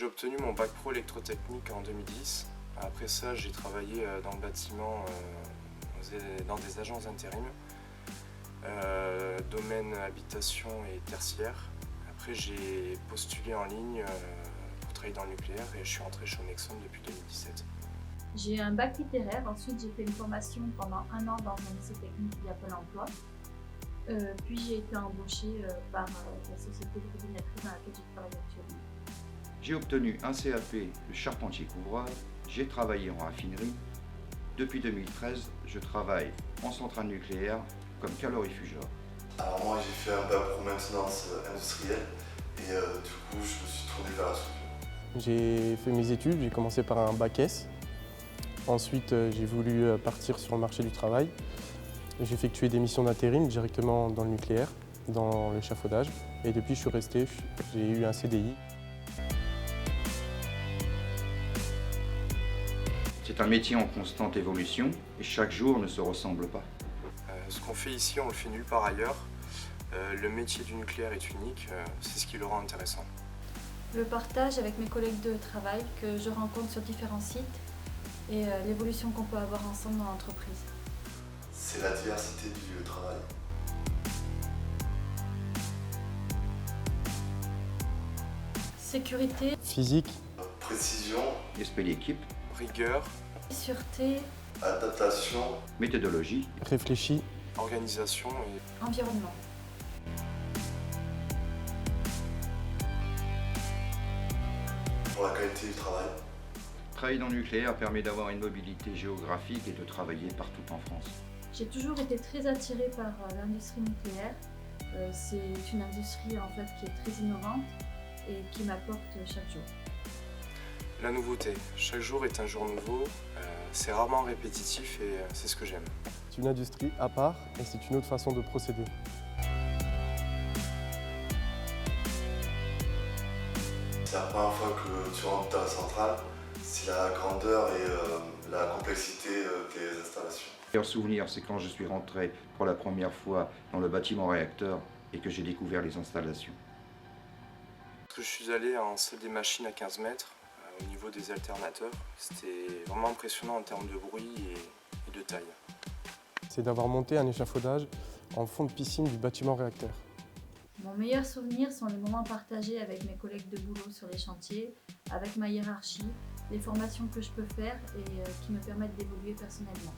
J'ai obtenu mon bac pro électrotechnique en 2010. Après ça, j'ai travaillé dans le bâtiment, dans des agences d'intérim, domaine habitation et tertiaire. Après, j'ai postulé en ligne pour travailler dans le nucléaire et je suis rentré chez Nexon depuis 2017. J'ai un bac littéraire, ensuite j'ai fait une formation pendant 1 an dans un lycée technique via Pôle emploi. Puis j'ai été embauchée par la société de coordinatrice dans laquelle je travaille actuellement. J'ai obtenu un CAP de charpentier-couvreur, j'ai travaillé en raffinerie. Depuis 2013, je travaille en centrale nucléaire comme calorifugeur. Alors moi j'ai fait un bac pro maintenance industrielle et du coup je me suis tourné vers la soudure. J'ai fait mes études, j'ai commencé par un bac S. Ensuite, j'ai voulu partir sur le marché du travail. J'ai effectué des missions d'intérim directement dans le nucléaire, dans l'échafaudage. Et depuis, je suis resté, j'ai eu un CDI. C'est un métier en constante évolution et chaque jour ne se ressemble pas. Ce qu'on fait ici, on le fait nulle part ailleurs. Le métier du nucléaire est unique, c'est ce qui le rend intéressant. Le partage avec mes collègues de travail que je rencontre sur différents sites et l'évolution qu'on peut avoir ensemble dans l'entreprise. C'est la diversité du lieu de travail. Sécurité, Physique, Précision, Esprit d'équipe, Rigueur, sûreté, adaptation, méthodologie, réfléchi, organisation et environnement. pour la qualité du travail. travailler dans le nucléaire permet d'avoir une mobilité géographique et de travailler partout en France. J'ai toujours été très attirée par l'industrie nucléaire. C'est une industrie en fait qui est très innovante et qui m'apporte chaque jour. la nouveauté. Chaque jour est un jour nouveau, c'est rarement répétitif et c'est ce que j'aime. c'est une industrie à part et c'est une autre façon de procéder. C'est la première fois que tu rentres dans la centrale, c'est la grandeur et la complexité des installations. Le meilleur souvenir, c'est quand je suis rentré pour la première fois dans le bâtiment réacteur et que j'ai découvert les installations. Je suis allé en salle des machines à 15 mètres, au niveau des alternateurs. C'était vraiment impressionnant en termes de bruit et de taille. C'est d'avoir monté un échafaudage en fond de piscine du bâtiment réacteur. Mon meilleur souvenir sont les moments partagés avec mes collègues de boulot sur les chantiers, avec ma hiérarchie, les formations que je peux faire et qui me permettent d'évoluer personnellement.